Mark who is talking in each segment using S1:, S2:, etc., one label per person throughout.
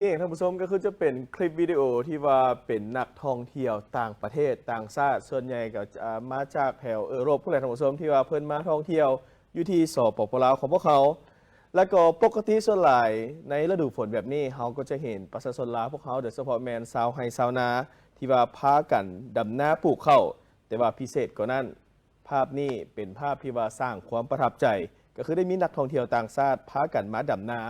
S1: ท่านผู้ชมก็คือจะเป็นคลิปวิดีโอที่ว่าเป็นนักท่องเที่ยวต่างประเทศต่างชาติส่วนใหญ่ก็จะมาจากแถวยุโรปพวกท่านผู้ชมที่ว่าเพิ่นมาท่องเที่ยวอยู่ที่สปปลาวของพวกเขาแล้วก็ปกติส่วนหลายในฤดูฝนแบบนี้เขาก็จะเห็นประชาชนลาวพวกเขาโดยเฉพาะแมนชาวไฮชาวนาที่ว่าพากันดำนาปลูกข้าวแต่ว่าพิเศษกว่านั้นภาพนี้เป็นภาพที่ว่าสร้างความประทับใจก็คือได้มีนักท่องเที่ยวต่างชาติพากันมาดำนา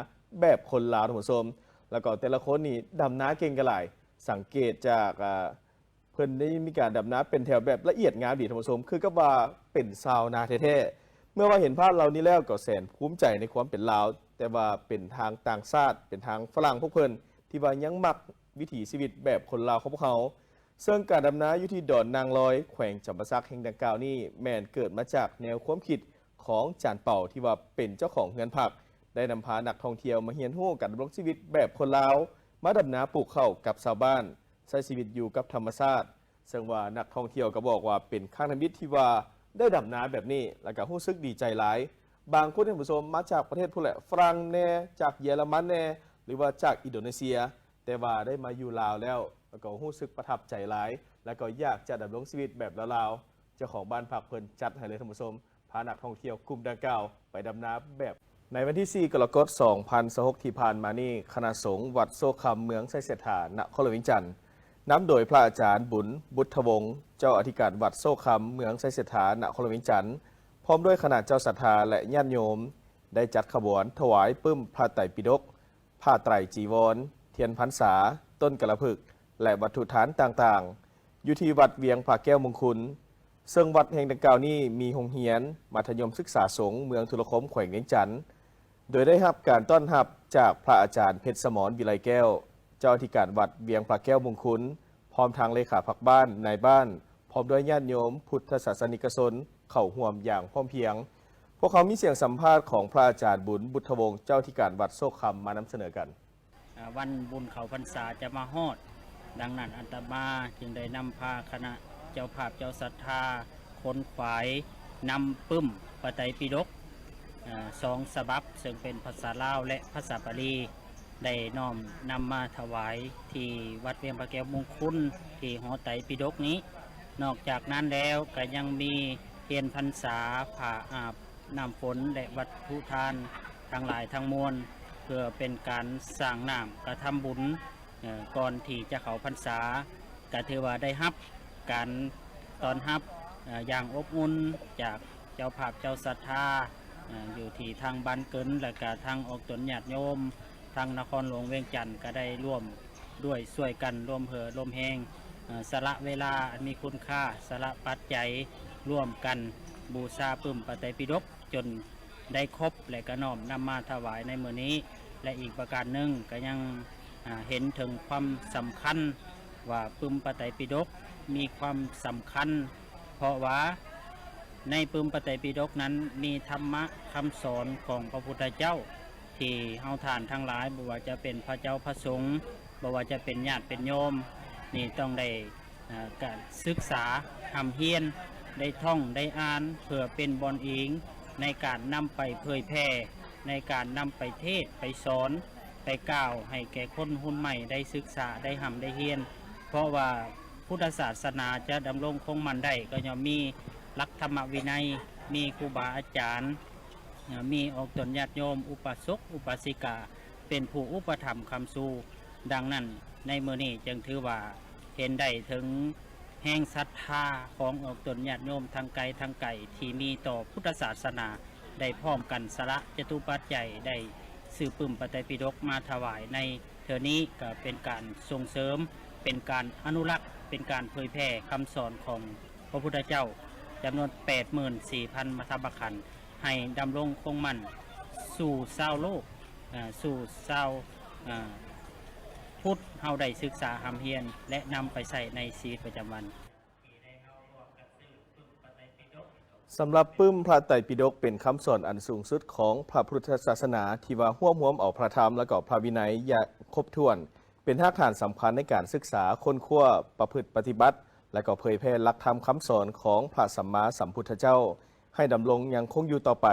S1: แบบคนลาวท่านผู้ชมแล้วก็แต่ละคนนี่ดำน้าเก่งกันหลายสังเกตจากเพิ่นได้มีการดำน้าเป็นแถวแบบละเอียดงามดีท่านผู้ชมคือก็ว่าเป็นชาวนาแท้ๆเมื่อว่าเห็นภาพเหล่านี้แล้วก็แสนภูมิใจในความเป็นลาวแต่ว่าเป็นทางต่างชาติเป็นทางฝรั่งพวกเพิ่นที่ว่ายังมักวิถีชีวิตแบบคนลาวของพวกเขาซึ่งการดำน้าอยู่ที่ดอนนางลอยแขวงจำปาสักแห่งดังกล่าวนี้แม่นเกิดมาจากแนวความคิดของจานเป่าที่ว่าเป็นเจ้าของเงินผักได้นำพานักท่องเที่ยวมาเรียนรู้การดำรงชีวิตแบบคนลาวมาดำนาปลูกข้าวกับชาวบ้านใช้ชีวิตอยู่กับธรรมชาติซึ่งว่านักท่องเที่ยวก็บอกว่าเป็นครั้งทมิตรที่ว่าได้ดำนาแบบนี้แล้วก็รู้สึกดีใจหลายบางคนท่านผู้ชมมาจากประเทศผู้แหละฝรั่งแน่จากเยอรมันแน่หรือว่าจากอินโดนีเซียแต่ว่าได้มาอยู่ลาวแล้วก็รู้สึกประทับใจหลายแล้วก็อยากจะดำรงชีวิตแบบลาวๆเจ้าของบ้านพักเพิ่นจัดให้เลยท่านผู้ชมพานักท่องเที่ยวกลุ่มดังกล่าวไปดำนาแบบในวันที่ 4 กรกฎาคม 2026 ที่ผ่านมานี่คณะสงฆ์วัดโซคำเมืองไซเสถานครหลวงจันทร์นำโดยพระอาจารย์บุญบุตรวงศ์เจ้าอธิการวัดโซคำเมืองไซเสถานครหลวงจันทร์พร้อมด้วยคณะเจ้าศรัทธาและญาติโยมได้จัดขบวนถวายปึ้มพระไตรปิฎกผ้าไตรจีวรเทียนพรรษาต้นกระผึกและวัตถุฐานต่างๆอยู่ที่วัดเวียงผาแก้วมงคลซึ่งวัดแห่งดังกล่าวนี้มีโรงเรียนมัธยมศึกษาสงฆ์เมืองทุรคมแขวงเวียงจันทร์โดยได้รับการต้อนรับจากพระอาจารย์เพชรสมรวิไลแก้วเจ้าอธิการวัดเวียงผาแก้วมงคลพร้อมทางเลขาพักบ้านนายบ้านพร้อมด้วยญาติโยมพุทธศาสนิกชนเข้าร่วมอย่างพร้อมเพรียงพวกเขามีเสียงสัมภาษณ์ของพระอาจารย์บุญบุตรวงศ์เจ้าอธิการวัดโซคำมานำเสนอกัน
S2: วันบุญเขาพรรษาจะมาฮอดดังนั้นอาตมาจึงได้นำพาคณะเจ้าภาพเจ้าศรัทธาคนขวายนำปึ้มพระไตรปิฎก2 ฉบับซึ่งเป็นภาษาลาวและภาษาบาลีได้น้อมนำมาถวายที่วัดเวียงพระแก้วมงคลที่หอไตรปิฎกนี้นอกจากนั้นแล้วก็ยังมีเทียนพรรษาผ้าอาบน้ำฝนและวัตถุทานทั้งหลายทั้งมวลเพื่อเป็นการสร้างน้ำกระทำบุญก่อนที่จะเข้าพรรษาก็ถือว่าได้รับการต้อนรับอย่างอบอุ่นจากเจ้าภาพเจ้าศรัทธาอยู่ที่ทางบ้านเกินและก็ทางออกตนญาติโยมทางนครหลวงเวียงจันทร์ก็ได้ร่วมด้วยช่วยกันร่วมเหือร่วมแหงสละเวลามีคุณค่าสละปัจจัยร่วมกันบูชาปึ้มพระไตรปิฎกจนได้ครบและก็น้อมนำมาถวายในมื้อนี้และอีกประการหนึ่งก็ยังเห็นถึงความสำคัญว่าปึ้มพระไตรปิฎกมีความสำคัญเพราะว่าในปึ้มพระไตรปิฎกนั้นมีธรรมะคำสอนของพระพุทธเจ้าที่เฮาทานทั้งหลายบ่ว่าจะเป็นพระเจ้าพระสงฆ์บ่ว่าจะเป็นญาติเป็นโยมนี่ต้องได้การศึกษาทำเฮียนได้ท่องได้อ่านเพื่อเป็นบอนอิงในการนำไปเผยแพร่ในการนำไปเทศไปสอนไปกล่าวให้แก่คนรุ่นใหม่ได้ศึกษาได้หำได้เฮียนเพราะว่าพุทธศาสนาจะดำรงคงมันได้ก็ย่อมมีหลักธรรมวินัยมีครูบาอาจารย์มีออกตนญาติโยมอุปสกอุปสิกาเป็นผู้อุปถัมภ์คำสู่ดังนั้นในมื้อนี้จึงถือว่าเห็นได้ถึงแห่งศรัทธาของออกตนญาติโยมทางไกลทางไกลที่มีต่อพุทธศาสนาได้พร้อมกันสละจตุปัจจัยได้ซื้อปึ้มพระไตรปิฎกมาถวายในเทอนี้ก็เป็นการส่งเสริมเป็นการอนุรักษ์เป็นการเผยแพร่คำสอนของพระพุทธเจ้าจำนวน 84,000 มัทธบขันธ์ให้ดำรงคงมั่นสู่ชาวโลกสู่ชาวพุทธเฮาได้ศึกษาหำเฮียนและนำไปใส่ในชีวิตประจำวัน
S1: สำหรับปึ้มพระไตรปิฎกเป็นคำสอนอันสูงสุดของพระพุทธศาสนาที่ว่าร่วมเอาพระธรรมและก็พระวินัยอย่างครบถ้วนเป็นรากฐานสำคัญในการศึกษาค้นคว้าประพฤติปฏิบัติและก็เผยแพร่หลักธรรมคำสอนของพระสัมมาสัมพุทธเจ้าให้ดำรงยังคงอยู่ต่อไป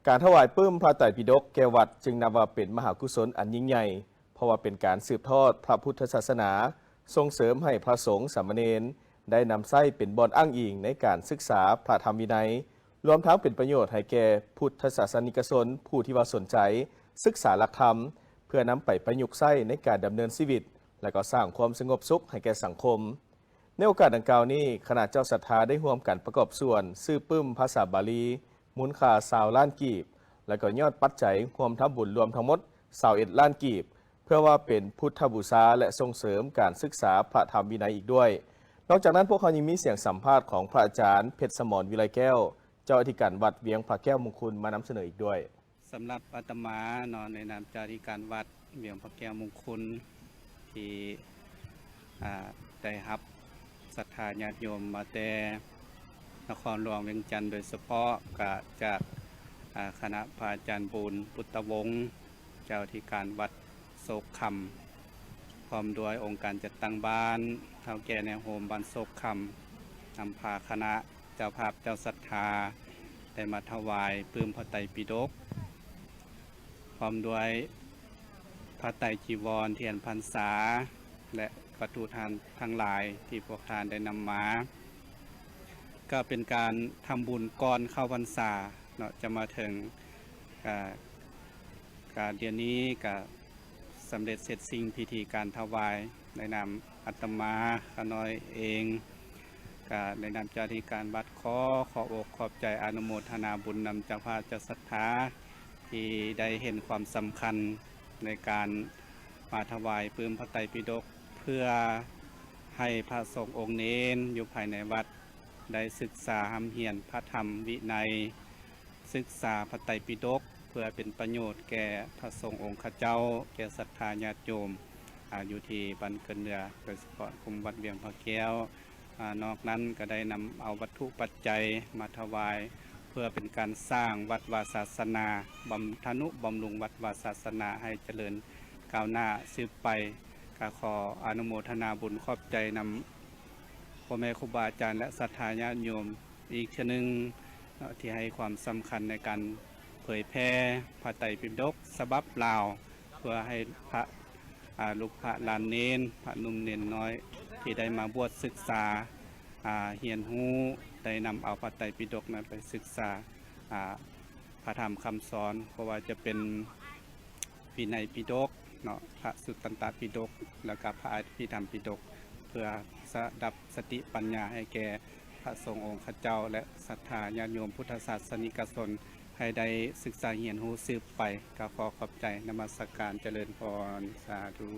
S1: การถวายปึ้มพระไตรปิฎกแก่วัดจึงนับว่าเป็นมหากุศลอันยิ่งใหญ่ เพราะว่าเป็นการสืบทอดพระพุทธศาสนาส่งเสริมให้พระสงฆ์สามเณรได้นำไส้เป็นบอนอ้างอิงในการศึกษาพระธรรมวินัยรวมทั้งเป็นประโยชน์ให้แก่พุทธศาสนิกชนผู้ที่ว่าสนใจศึกษาหลักธรรมเพื่อนำไปประยุกต์ใช้ในการดำเนินชีวิตและก็สร้างความสงบสุขให้แก่สังคมในโอกาสดังกล่าวนี้คณะเจ้าศรัทธาได้ร่วมกันประกอบส่วนซื้อปึ้มภาษาบาลีมูลค่า20 ล้านกีบและก็ยอดปัจจัยรวมทำบุญรวมทั้งหมด21 ล้านกีบเพื่อว่าเป็นพุทธบูชาและส่งเสริมการศึกษาพระธรรมวินัยอีกด้วยนอกจากนั้นพวกเขายังมีเสียงสัมภาษณ์ของพระอาจารย์เพชรสมรวิไลแก้วเจ้าอธิการวัดเวียงพระแก้วมงคลมานำเสนออีกด้วย
S3: สำหรับอาตมานอนในนามเจ้าอธิการวัดเวียงพระแก้วมงคลที่ได้รับศรัทธาญาติโยมมาแต่นครหลวงเวียงจันทร์โดยเฉพาะจากคณะพระอาจารย์บุญพุทธวงศ์เจ้าอธิการวัดโศกคำพร้อมด้วยองค์การจัดตั้งบ้านเฒ่าแก่แนวโฮมบ้านโศกคำนำพาคณะเจ้าภาพเจ้าศรัทธาได้มาถวายปื้มพระไตรปิฎกพร้อมด้วยพระไตรจีวรเทียนพรรษาและวัตถุทานทั้งหลายที่พวกทานได้นำมาก็เป็นการทำบุญก่อนเข้าพรรษาเนาะจะมาถึงการเดือนนี้ก็สำเร็จเสร็จสิ้นพิธีการถวายในนามอาตมาขน้อยเองในนามเจ้าหน้าที่การวัดขอบอกขอบใจอนุโมทนาบุญนำเจ้าภาพเจ้าศรัทธาที่ได้เห็นความสำคัญในการมาถวายปื้มพระไตรปิฎกเพื่อให้พระสงฆ์องค์เน้นอยู่ภายในวัดได้ศึกษาหำเหียนพระธรรมวินัยศึกษาพระไตรปิฎกเพื่อเป็นประโยชน์แก่พระสงฆ์องค์ข้าเจ้าแก่ศรัทธาญาติโยมอยู่ที่บ้านเกินเรือโดยเฉพาะกลุ่มวัดเวียงพระแก้วนอกนั้นก็ได้นำเอาวัตถุปัจจัยมาถวายเพื่อเป็นการสร้างวัดวาศาสนาทนุบำรุงวัดวาศาสนาให้เจริญก้าวหน้าสืบไปก็ขออนุโมทนาบุญขอบใจนำพ่อแม่ครูบาอาจารย์และศรัทธาญาติโยมอีกชนึงที่ให้ความสำคัญในการเผยแพร่พระไตรปิฎกฉบับลาวเพื่อให้พระลูกพระหลานเนนพระหนุ่มเนนน้อยที่ได้มาบวชศึกษาเฮียนฮู้ได้นำเอาพระไตรปิฎกนั้นไปศึกษาพระธรรมคำสอนเพราะว่าจะเป็นวินัยปิฎกเนาะพระสุตตันตปิฎกแล้วก็พระอภิธรรมปิฎกเพื่อสดับสติปัญญาให้แก่พระสงฆ์องค์ข้าเจ้าและศรัทธาญาติโยมพุทธศาสนิกชนให้ได้ศึกษาเหียนฮู้สืบไปก็ขอขอบใจนมัสการเจริญพรสาธุ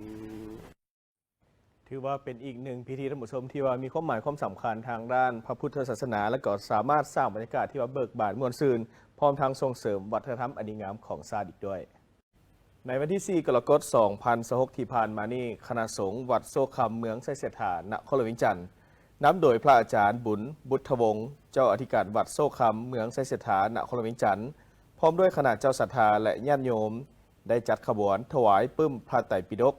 S1: ถือว่าเป็นอีกหนึ่งพิธีท่านผู้ชมที่ว่ามีความหมายความสำคัญทางด้านพระพุทธศาสนาและก็สามารถสร้างบรรยากาศที่ว่าเบิกบานม่วนซื่นพร้อมทางส่งเสริมวัฒนธรรมอันดีงามของชาติอีกด้วยในวันที่ 4 กรกฎาคม 2026 ที่ผ่านมานี้คณะสงฆ์วัดโซคำเมืองไซเสถานครหลวงเวียงจันทร์นำโดยพระอาจารย์บุญบุตรวงศ์เจ้าอธิการวัดโซคำเมืองไซเสถานครหลวงเวียงจันทร์พร้อมด้วยคณะเจ้าศรัทธาและญาติโยมได้จัดขบวนถวายปึ้มพระไตรปิฎก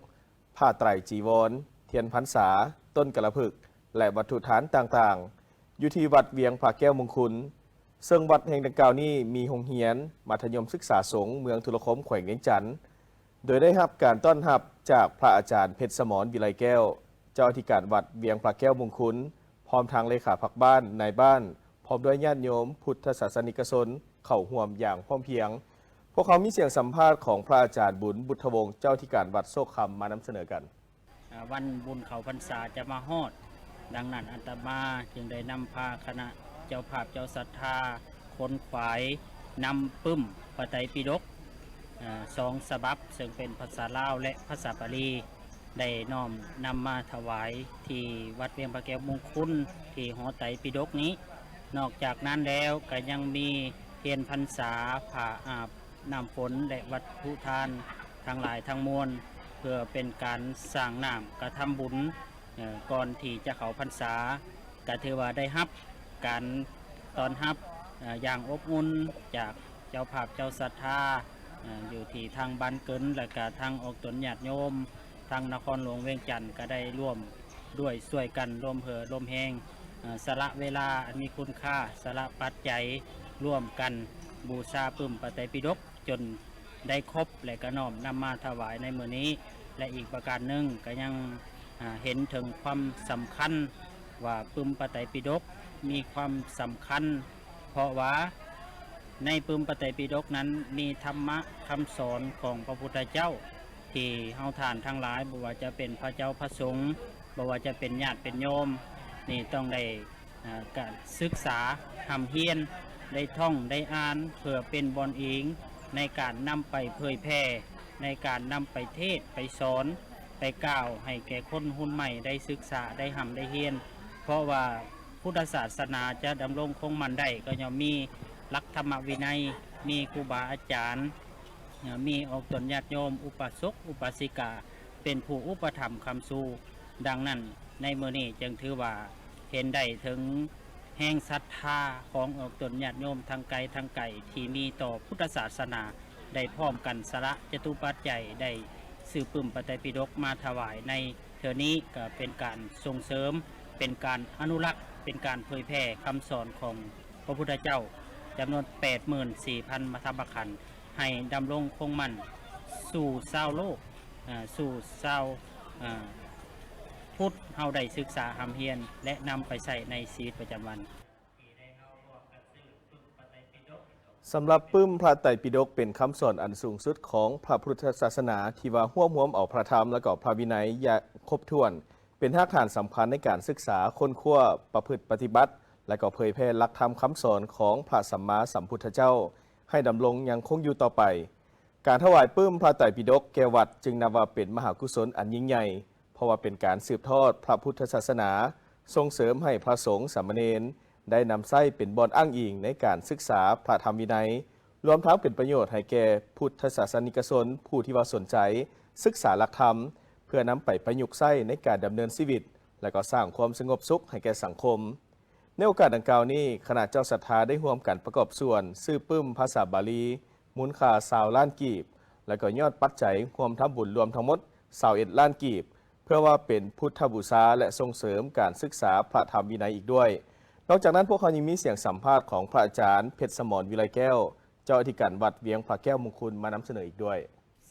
S1: ผ้าไตรจีวรเทียนพรรษาต้นกระพึกและวัตถุฐานต่างๆอยู่ที่วัดเวียงพระแก้วมงคลซึ่งวัดแห่งดังกล่าวนี้มีโรงเรียนมัธยมศึกษาสงฆ์เมืองทุรคมแขวงเวียงจันทร์โดยได้รับการต้อนรับจากพระอาจารย์เพชรสมรวิไลแก้วเจ้าอธิการวัดเวียงพระแก้วมงคลพร้อมทางเลขาพักบ้านนายบ้านพร้อมด้วยญาติโยมพุทธศาสนิกชนเข้าร่วมอย่างพร้อมเพรียงพวกเขามีเสียงสัมภาษณ์ของพระอาจารย์บุญบุตรวงศ์เจ้าอธิการวัดโซคำมานำเสนอกัน
S2: วันบุญเขาพรรษาจะมาฮอดดังนั้นอาตมาจึงได้นำพาคณะเจ้าภาพเจ้าศรัทธาคนขวายนำปึ้มพระไตรปิฎก2 ฉบับซึ่งเป็นภาษาลาวและภาษาบาลีได้น้อมนำมาถวายที่วัดเวียงพระแก้วมงคลที่หอไตรปิฎกนี้นอกจากนั้นแล้วก็ยังมีเทียนพรรษาผ้าอาบน้ำฝนและวัตถุทานทั้งหลายทั้งมวลเพื่อเป็นการสร้างน้ำกระทำบุญก่อนที่จะเข้าพรรษาก็ถือว่าได้รับการต้อนรับอย่างอบอุ่นจากเจ้าภาพเจ้าศรัทธาอยู่ที่ทางบ้านเกินและก็ทางออกตนญาติโยมทางนครหลวงเวียงจันทร์ก็ได้ร่วมด้วยช่วยกันร่วมร่วมแหงสละเวลาอันมีคุณค่าสละปัจจัยร่วมกันบูชาปึ้มพระไตรปิฎกจนได้ครบและก็น้อมนำมาถวายในมื้อนี้ และอีกประการหนึ่งก็ยังเห็นถึงความสำคัญว่าปึมพระไตรปิฎกมีความสำคัญ เพราะว่าในปึมพระไตรปิฎกนั้นมีธรรมะคำสอนของพระพุทธเจ้าที่เฮาทานทั้งหลายบ่ว่าจะเป็นพระเจ้าพระสงฆ์บ่ว่าจะเป็นญาติเป็นโยมนี่ต้องได้การศึกษาทำเฮียนได้ท่องได้อ่านเพื่อเป็นบอนอิงในการนำไปเผยแพร่ในการนำไปเทศไปสอนไปกล่าวให้แก่คนรุ่นใหม่ได้ศึกษาได้หำได้เฮียนเพราะว่าพุทธศาสนาจะดำรงคงมันได้ก็ย่อมมีหลักธรรมวินัยมีครูบาอาจารย์มีออกตนญาติโยมอุปสกอุปสิกาเป็นผู้อุปถัมภ์คำสู่ดังนั้นในมื้อนี้จึงถือว่าเห็นได้ถึงแห่งศรัทธาของออกตนญาติโยมทางไกลทางไกลที่มีต่อพุทธศาสนาได้พร้อมกันสละจตุปัจจัยได้ซื้อปึ้มพระไตรปิฎกมาถวายในเทอนี้ก็เป็นการส่งเสริมเป็นการอนุรักษ์เป็นการเผยแพร่คำสอนของพระพุทธเจ้าจำนวน 84,000 มัทธมขันธ์ให้ดำรงคงมั่นสู่ชาวโลกสู่ชาวพุทธเฮาได้ศึกษาหำเฮียนและนำไปใช้ในชีวิตประจำวัน
S1: สำหรับปึ้มพระไตรปิฎกเป็นคำสอนอันสูงสุดของพระพุทธศาสนาที่ว่าร่วมเอาพระธรรมและก็พระวินัยอย่างครบถ้วนเป็นรากฐานสำคัญในการศึกษาค้นคว้าประพฤติปฏิบัติและก็เผยแพร่หลักธรรมคำสอนของพระสัมมาสัมพุทธเจ้าให้ดำรงยังคงอยู่ต่อไปการถวายปึ้มพระไตรปิฎกแก่วัดจึงนับว่าเป็นมหากุศลอันยิ่งใหญ่เพราะว่าเป็นการสืบทอดพระพุทธศาสนาส่งเสริมให้พระสงฆ์สามเณรได้นำไส้เป็นบอนอ้างอิงในการศึกษาพระธรรมวินัยรวมทั้งเป็นประโยชน์ให้แก่พุทธศาสนิกชนผู้ที่ว่าสนใจศึกษาหลักธรรมเพื่อนำไปประยุกต์ใช้ในการดำเนินชีวิตและก็สร้างความสงบสุขให้แก่สังคมในโอกาสดังกล่าวนี้คณะเจ้าศรัทธาได้ร่วมกันประกอบส่วนซื้อปึ้มภาษาบาลีมูลค่า20 ล้านกีบและก็ยอดปัจจัยรวมทำบุญรวมทั้งหมด21 ล้านกีบเพื่อว่าเป็นพุทธบูชาและส่งเสริมการศึกษาพระธรรมวินัยอีกด้วยนอกจากนั้นพวกเขายังมีเสียงสัมภาษณ์ของพระอาจารย์เพชรสมรวิไลแก้วเจ้าอธิการวัดเวียงพระแก้วมงคลมานำเสนออีกด้วย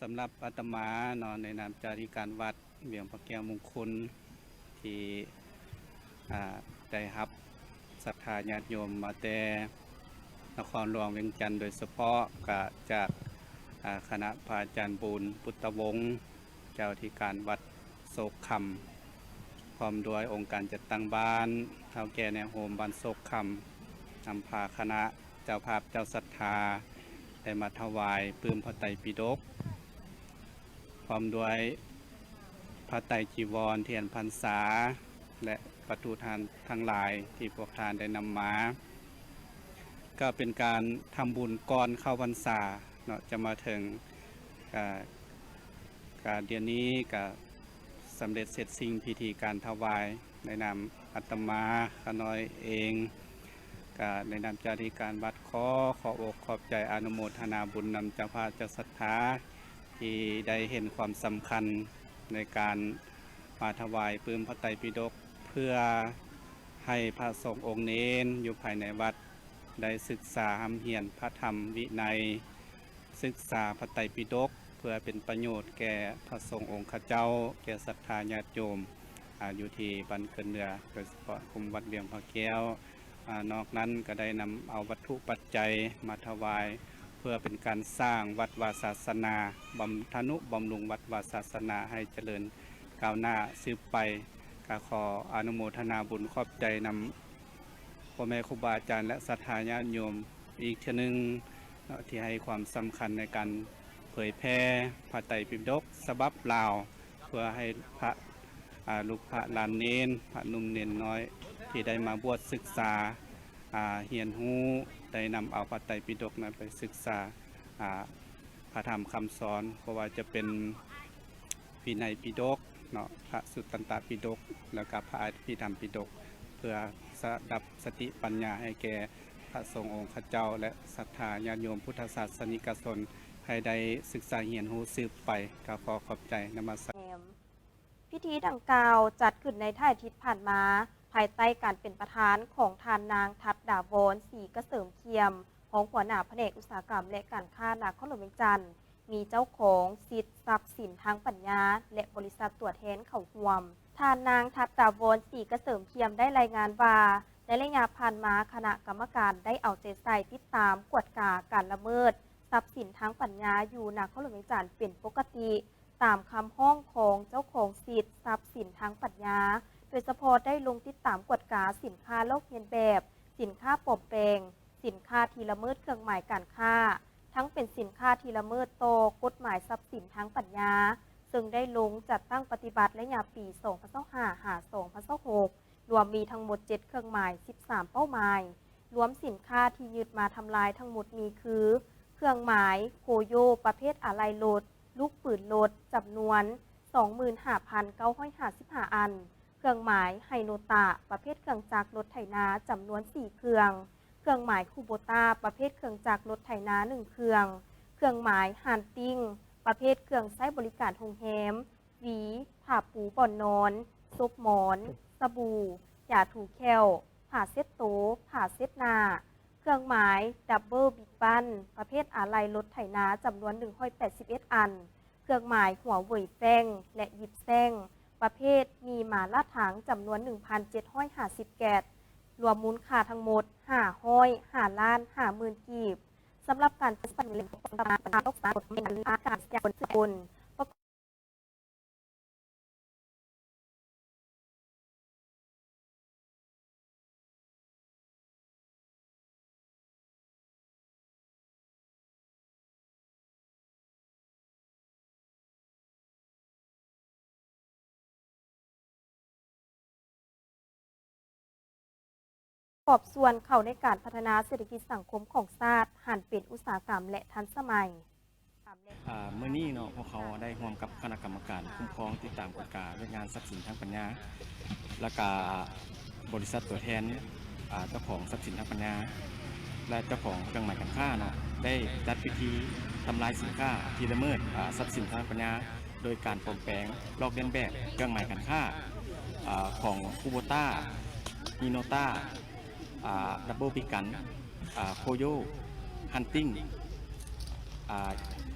S3: สำหรับอาตมาเนาะในนามเจ้าธิการวัดเวียงพระแก้วมงคลที่ได้รับศรัทธาญาติโยมมาแต่นครหลวงเวียงจันทร์โดยเฉพาะก็จากคณะพระอาจารย์บุญพุทธวงศ์เจ้าธิการวัดโศกคำพร้อมด้วยองค์การจัดตั้งบ้านเท่าแก่ในโฮมบ้านโศกคำนำพาคณะเจ้าภาพเจ้าศรัทธาได้มาถวายปึ้มพระไตรปิฎกพร้อมด้วยพระไตรจีวรเทียนพรรษาและประตูทานทั้งหลายที่พวกทานได้นำมาก็เป็นการทำบุญก่อนเข้าพรรษาเนาะจะมาถึงการเดือนนี้ก็สำเร็จเสร็จสิ้นพิธีการถวายในนามอาตมาขน้อยเองก็ในนามเจ้าธิการวัดขออกขอบใจอนุโมทนาบุญนำเจ้าภาพเจ้าศรัทธาที่ได้เห็นความสำคัญในการมาถวายปึ้มพระไตรปิฎกเพื่อให้พระสงฆ์องค์เน้นอยู่ภายในวัดได้ศึกษาหำเหียนพระธรรมวินัยศึกษาพระไตรปิฎกเพื่อเป็นประโยชน์แก่พระสงฆ์องค์ข้าเจ้าแก่ศรัทธาญาติโยมอยู่ที่บ้านเกินเหนือโดยเฉพาะคุมวัดเวียงพระแก้วนอกนั้นก็ได้นำเอาวัตถุปัจจัยมาถวายเพื่อเป็นการสร้างวัดวาศาสนาทนุบำรุงวัดวาศาสนาให้เจริญก้าวหน้าสืบไปก็ขออนุโมทนาบุญขอบใจนำพ่อแม่ครูบาอาจารย์และศรัทธาญาติโยมอีกเช่นหนึ่งที่ให้ความสำคัญในการเผยแพร่พระไตรปิฎกฉบับลาวเพื่อให้พระลูกพระหลานเนนพระนุ่มเนนน้อยที่ได้มาบวชศึกษาเฮียนฮู้ได้นำเอาพระไตรปิฎกนั้นไปศึกษาพระธรรมคำสอนเพราะว่าจะเป็นวินัยปิฎกเนาะพระสุตตันตปิฎกแล้วก็พระอภิธรรมปิฎกเพื่อสดับสติปัญญาให้แก่พระสงฆ์องค์ข้าเจ้าและศรัทธาญาติโยมพุทธศาสนิกชนให้ได้ศึกษาเฮียนฮู้สืบไปก็ขอขอบใจนมัสการ
S4: พิธีดังกล่าวจัดขึ้นในท่ายอาทิตย์ผ่านมาภายใต้การเป็นประธานของทานนางทัดดาวอนศรีเกษมเคียมของหัวหน้าแผนกอุตสาหกรรมและการค้านครหลวงเวียงจันทร์ มีเจ้าของสิทธิ์ทรัพย์สินทางปัญญาและบริษัทตัวแทนเข้าร่วมท่านนางทัตตาวรศรีเกษมเทียมได้รายงานว่าในระยะผ่านมาคณะกรรมการได้เอาใจใส่ติดตามกวดกาการละเมิดทรัพย์สินทางปัญญาอยู่ณนครหลวงเวียงจันทร์เป็นปกติตามคำห้องของเจ้าของสิทธิ์ทรัพย์สินทางปัญญาโดยเฉพาะได้ลงติดตามกวดกาสินค้าลอกเลียนแบบสินค้าปลอมแปลงสินค้าที่ละเมิดเครื่องหมายการค้าทั้งเป็นสินค้าที่ละเมิดต่อกฎหมายทรัพย์สินทางปัญญาซึ่งได้ลงจัดตั้งปฏิบัติระยะปี 2025 หา 2026 รวมมีทั้งหมด 7 เครื่องหมาย 13 เป้าหมาย รวมสินค้าที่ยึดมาทำลายทั้งหมดมีคือ เครื่องหมายโกโยประเภทอะไหล่รถลูกปืนรถจำนวน 25,955 อัน เครื่องหมายไฮโนตะประเภทเครื่องจักรรถไถนาจำนวน 4 เครื่องหมายคูโบตาประเภทเครื่องจักรรถไถนา 1 เครื่องหมายฮันติงประเภทเครื่องใช้บริการโรงแรมหวีผ้าปูบ่อนนอนซุปหมอนสบู่ยาถูแคลผ้าเซ็ตโตผ้าเซ็ตหน้าเครื่องหมายดับเบิลบิ๊กบันประเภทอะไหล่รถไถนาจำนวน 181 อันเครื่องหมายหัวเว่ยแป้งและหยิบแซงประเภทมีหมาล่าถังจำนวน 1,750 แกะรวมมูลค่าทั้งหมด500 ล้าน 50,000 กีบสำหรับการจัดสรรเงินประมาณปัญหาตกสารกฎหมายอาการจากคนสื่อคนสอบส่วนเข้าในการพัฒนาเศรษฐกิจสังคมของชาติหันเป็นอุตสาหกรรมและทันสมัย
S5: เมื่อนี้เนาะพวกเขาได้ร่วมกับคณะกรรมการคุ้มครองติดตามกฎการเรื่องงานทรัพย์สินทางปัญญาและก็บริษัทตัวแทนเจ้าของทรัพย์สินทางปัญญาและเจ้าของเครื่องหมายการค้าเนาะได้จัดพิธีทำลายสินค้าที่ละเมิดทรัพย์สินทางปัญญาโดยการปลอมแปลงลอกเลียนแบบเครื่องหมายการค้าของคูโบต้าฮีโนต้าดับเบิลปิกันโคโยฮันติง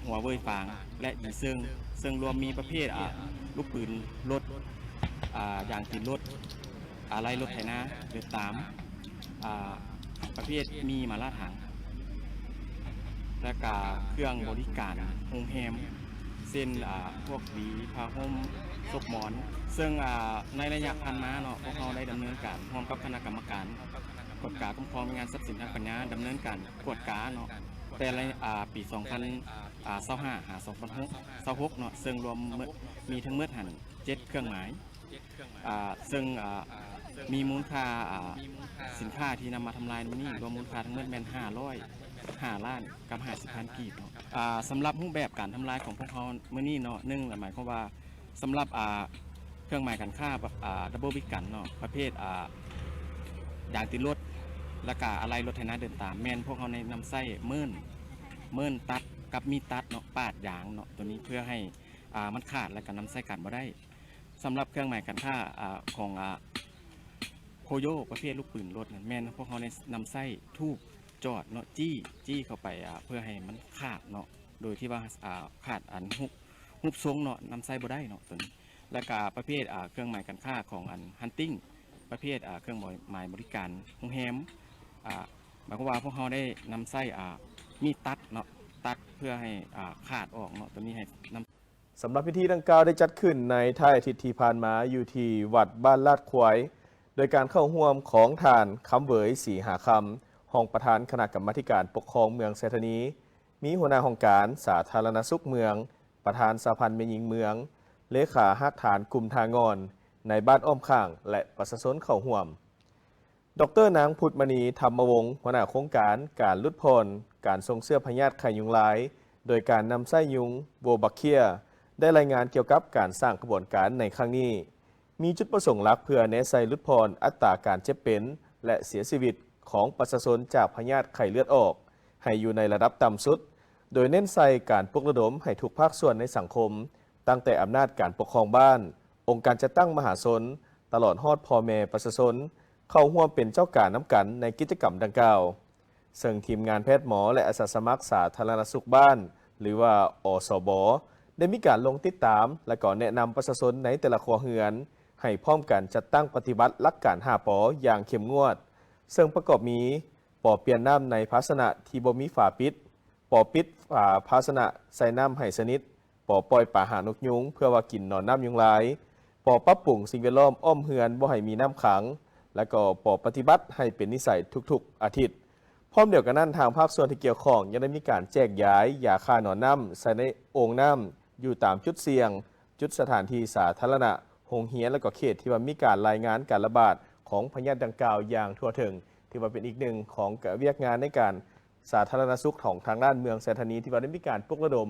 S5: หัวเว่ยฟางและหยีเซิงรวมมีประเภทลูกปืนรถอย่างตีนรถอะไรรถไถนาเดือดตามประเภทมีมาล่าถังและก็เครื่องบริการโรงแรมเส้นพวกหวีผ้าห่มซบหมอนซึ่งในระยะผ่านมาเนาะพวกเราได้ดำเนินการร่วมกับคณะกรรมการกฎการคุ้มครองงานทรัพย์สินทางปัญญาดำเนินการกวดกาเนาะแต่ในปี 2025 หา 2026 เนาะซึ่งรวมมีทั้งหมดหัน7 เครื่องหมายซึ่งมีมูลค่าสินค้าที่นำมาทำลายมื้อนี้รวมมูลค่าทั้งหมดแม่น505 ล้านกับ50,000 กีบเนาะสำหรับรูปแบบการทำลายของพวกเขามื้อนี้เนาะหมายความว่าสำหรับเครื่องหมายการค้าดับเบิลบิ๊กกันเนาะประเภทอย่างติดรถและก็อะไรรถไถนาเดินตามแม่นพวกเขาในนำไส้เมิ่นตัดกับมีตัดเนาะปาดยางเนาะตัวนี้เพื่อให้มันขาดและก็นำไส้กันบ่ได้สำหรับเครื่องหมายการค้าของโคโยประเภทลูกปืนรถแม่นพวกเขาในนำไส้ทูบจอดเนาะจี้เข้าไปเพื่อให้มันขาดเนาะโดยที่ว่าขาดอันฮุบทรงเนาะนำไส้บ่ได้เนาะตัวนี้และก็ประเภทเครื่องหมายการค้าของอันฮันติงประเภทเครื่องหมายบริการโรงแรมหมายความว่าพวกเขาได้นำไส้มีตัดเนาะตัดเพื่อให้ขาดออกเนาะตัวนี้ให้นำ
S1: สำหรับพิธีดังกล่าวได้จัดขึ้นในท้ายอาทิตย์ที่ผ่านมาอยู่ที่วัดบ้านลาดควายโดยการเข้าร่วมของทานคำเวยศรีหาคำห้องประธานคณะกรรมาธิการปกครองเมืองไซธานีมีหัวหน้าห้องการสาธารณสุขเมืองประธานสหพันธ์แม่หญิงเมืองเลขาหักฐานกลุ่มทางอนในบ้านอ้อมข้างและประชาชนเข้าร่วมดร.นางพุทธมณีธรรมวงศ์หัวหน้าโครงการลดพรการส่งเสื้อพยาธิไข่ยุงลายโดยการนำไส้ยุงโบบักเคียได้รายงานเกี่ยวกับการสร้างกระบวนการในครั้งนี้มีจุดประสงค์หลักเพื่อแนะไซลดพรอัตราการเจ็บเป็นและเสียชีวิตของประชาชนจากพยาธิไข้เลือดออกให้อยู่ในระดับต่ำสุดโดยเน้นใส่การปลุกระดมให้ทุกภาคส่วนในสังคมตั้งแต่อำนาจการปกครองบ้านองค์การจัดตั้งมหาชนตลอดฮอดพ่อแม่ประชาชนเข้าร่วมเป็นเจ้าการน้ำกันในกิจกรรมดังกล่าวซึ่งทีมงานแพทย์หมอและอาสาสมัครสาธารณสุขบ้าน หรือว่าอสบได้มีการลงติดตามและก็แนะนำประชาชนในแต่ละครัวเรือนให้พร้อมกันจัดตั้งปฏิบัติหลักการ5 ปออย่างเข้มงวดซึ่งประกอบมีปอเปลี่ยนน้ำในภาชนะที่บ่มีฝาปิดปอปิดฝาภาชนะใส่น้ำให้สนิทปอปล่อยปลาหานกยุงเพื่อว่ากินนอนน้ำยุงลายปอปรับปรุงสิ่งแวดล้อมอ้อมเฮือนบ่ให้มีน้ำขังและก็ปอปฏิบัติให้เป็นนิสัยทุกๆอาทิตย์พร้อมเดียวกันนั้นทางภาคส่วนที่เกี่ยวข้องยังได้มีการแจกย้ายยาฆ่าหนอนน้ำใส่ในโอ่งน้ำอยู่ตามจุดเสี่ยงจุดสถานที่สาธารณะโรงเรียนและก็เขตที่ว่ามีการรายงานการระบาดของพยาธิดังกล่าวอย่างทั่วถึงที่ว่าเป็นอีกหนึ่งของเวียกงานในการสาธารณสุขของทางด้านเมืองไซธานีที่ว่าได้มีการปลุกระดม